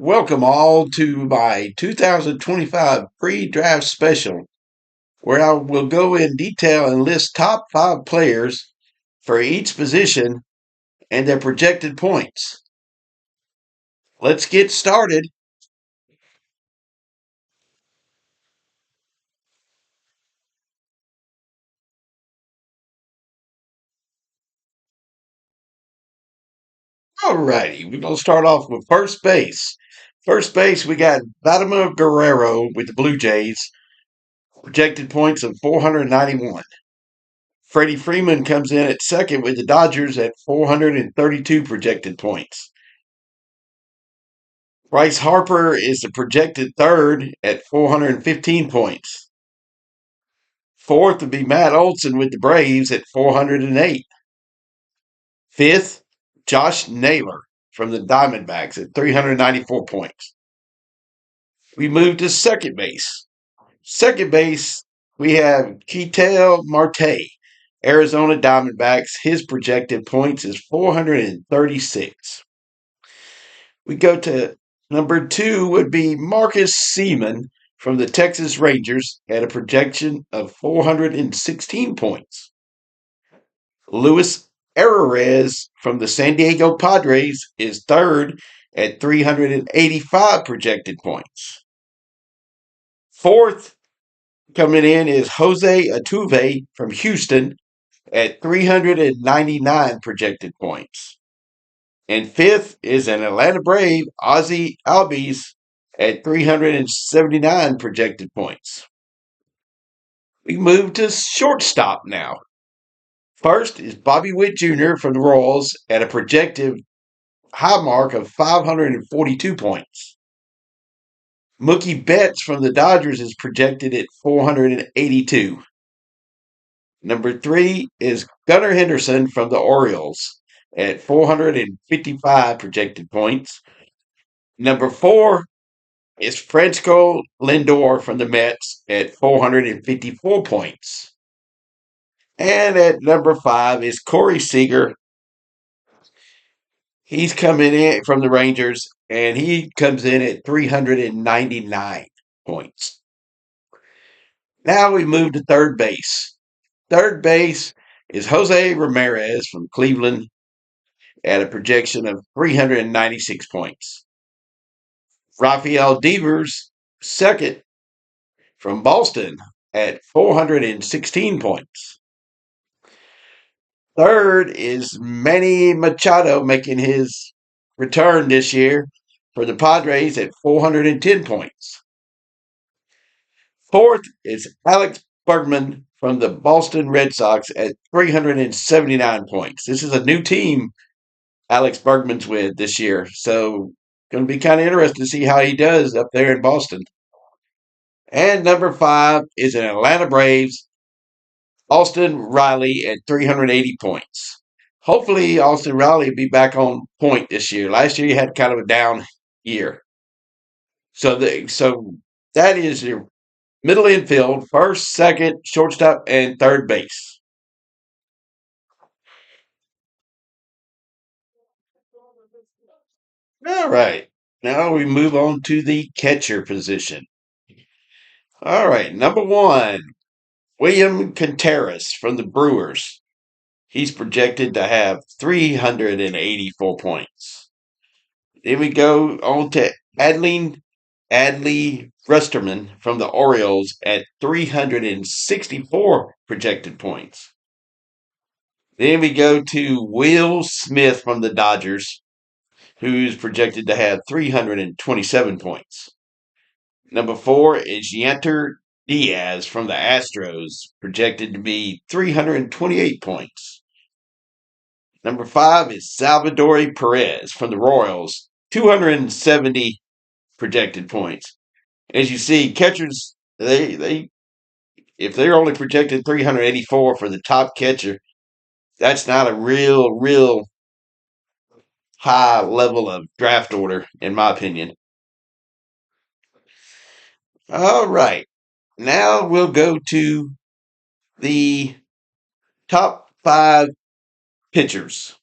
Welcome all to my 2025 pre-draft special, where I will go in detail and list top 5 players for each position and their projected points. Let's get started. Alrighty, we're going to start off with first base. First base, we got Vladimir Guerrero with the Blue Jays, projected points of 491. Freddie Freeman comes in at second with the Dodgers at 432 projected points. Bryce Harper is the projected third at 415 points. Fourth would be Matt Olson with the Braves at 408. Fifth, Josh Naylor from the Diamondbacks at 394 points. We move to second base. Second base, we have Ketel Marte, Arizona Diamondbacks. His projected points is 436. We go to number 2 would be Marcus Seaman from the Texas Rangers at a projection of 416 points. Luis Arias from the San Diego Padres is third at 385 projected points. Fourth coming in is Jose Altuve from Houston at 399 projected points. And fifth is an Atlanta Brave, Ozzie Albies, at 379 projected points. We move to shortstop now. First is Bobby Witt Jr. from the Royals at a projected high mark of 542 points. Mookie Betts from the Dodgers is projected at 482. Number 3 is Gunnar Henderson from the Orioles at 455 projected points. Number 4 is Francisco Lindor from the Mets at 454 points. And at number 5 is Corey Seager. He's coming in from the Rangers, and he comes in at 399 points. Now we move to third base. Third base is Jose Ramirez from Cleveland at a projection of 396 points. Rafael Devers, second from Boston at 416 points. Third is Manny Machado making his return this year for the Padres at 410 points. Fourth is Alex Bergman from the Boston Red Sox at 379 points. This is a new team Alex Bergman's with this year, so going to be kind of interesting to see how he does up there in Boston. And number 5 is an Atlanta Braves, Austin Riley at 380 points. Hopefully, Austin Riley will be back on point this year. Last year, he had kind of a down year. So that is your middle infield, first, second, shortstop, and third base. All right. Now we move on to the catcher position. All right. Number 1, William Contreras from the Brewers. He's projected to have 384 points. Then we go on to Adley Rusterman from the Orioles at 364 projected points. Then we go to Will Smith from the Dodgers, who's projected to have 327 points. Number 4 is Yanter Diaz from the Astros, projected to be 328 points. Number 5 is Salvador Perez from the Royals, 270 projected points. As you see, catchers they if they're only projected 384 for the top catcher, that's not a real high level of draft order, in my opinion. All right. Now we'll go to the top 5 pitchers.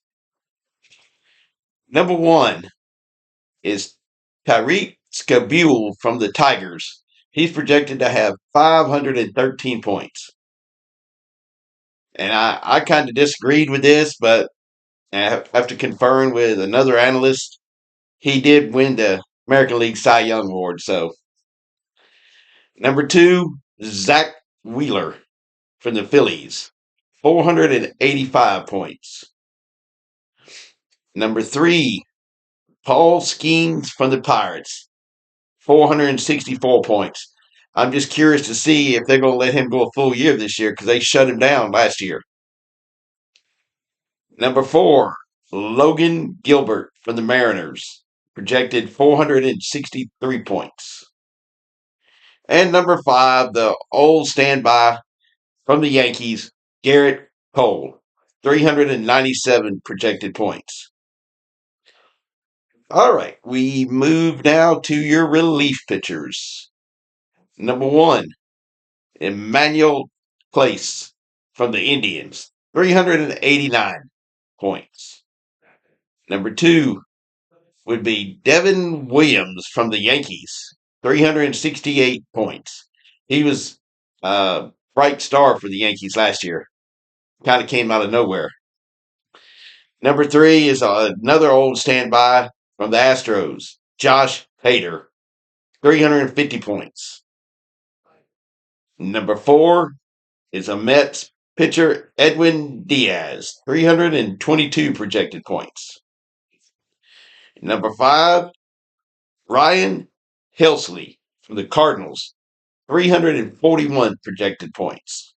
Number 1 is Tyreek Skubule from the Tigers. He's projected to have 513 points. And I kind of disagreed with this, but I have to confirm with another analyst. He did win the American League Cy Young Award. So, number 2, Zach Wheeler from the Phillies, 485 points. Number 3, Paul Skeens from the Pirates, 464 points. I'm just curious to see if they're going to let him go a full year this year because they shut him down last year. Number 4, Logan Gilbert from the Mariners, projected 463 points. And number 5, the old standby from the Yankees, Garrett Cole, 397 projected points. All right, we move now to your relief pitchers. Number 1, Emmanuel Clase from the Indians, 389 points. Number 2 would be Devin Williams from the Yankees, 368 points. He was a bright star for the Yankees last year. Kind of came out of nowhere. Number 3 is another old standby from the Astros, Josh Hader, 350 points. Number 4 is a Mets pitcher, Edwin Diaz, 322 projected points. Number 5, Ryan Helsley from the Cardinals, 341 projected points.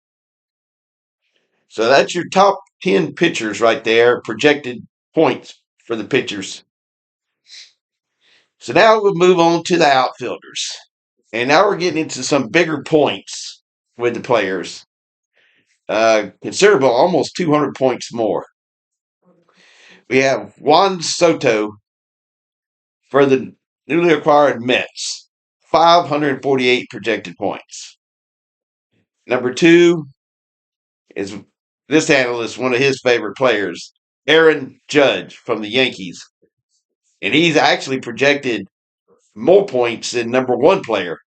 So that's your top 10 pitchers right there, projected points for the pitchers. So now we'll move on to the outfielders. And now we're getting into some bigger points with the players. Considerable, almost 200 points more. We have Juan Soto for the newly acquired Mets, 548 projected points. Number 2 is this analyst, one of his favorite players, Aaron Judge from the Yankees. And he's actually projected more points than number 1 player.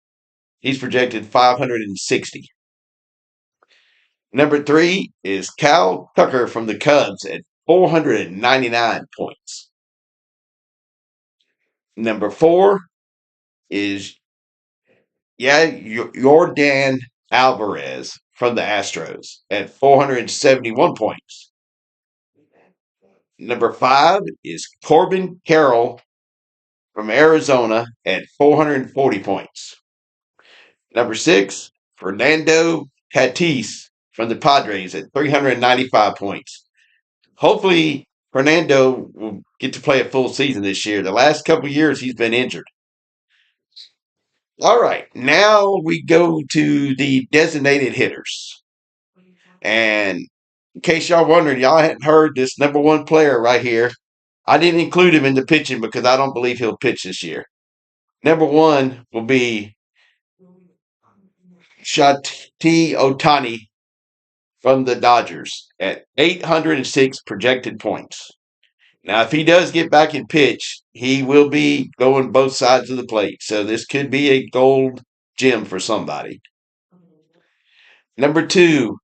He's projected 560. Number 3 is Cal Tucker from the Cubs at 499 points. Number 4 is Yordan Alvarez from the Astros at 471 points. Number 5 is Corbin Carroll from Arizona at 440 points. Number 6, Fernando Tatis from the Padres at 395 points. Hopefully, Fernando will get to play a full season this year. The last couple of years, he's been injured. All right, now we go to the designated hitters. And in case y'all wondering, y'all hadn't heard this number 1 player right here. I didn't include him in the pitching because I don't believe he'll pitch this year. Number 1 will be Shohei Ohtani from the Dodgers at 806 projected points. Now, if he does get back in pitch, he will be going both sides of the plate. So this could be a gold gem for somebody. Number 2,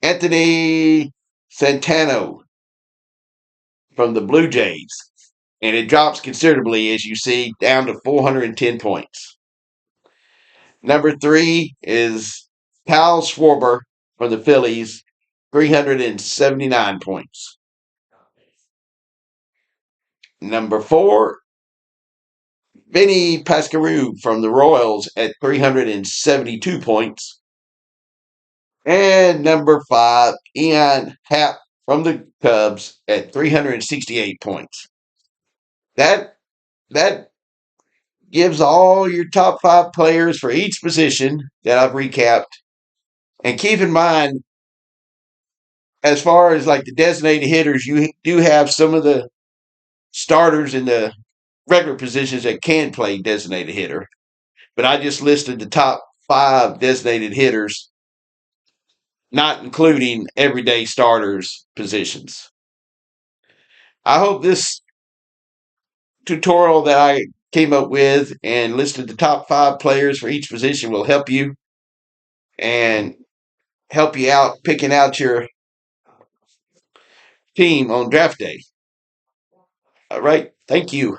Anthony Santana from the Blue Jays. And it drops considerably, as you see, down to 410 points. Number 3 is Kyle Schwarber from the Phillies, 379 points. Number 4, Vinny Pasquarello from the Royals at 372 points. And number 5, Ian Happ from the Cubs at 368 points. That gives all your top 5 players for each position that I've recapped. And keep in mind, as far as like the designated hitters, you do have some of the starters in the regular positions that can play designated hitter. But I just listed the top 5 designated hitters, not including everyday starters positions. I hope this tutorial that I came up with and listed the top 5 players for each position will help you and help you out picking out your team on draft day. All right. Thank you.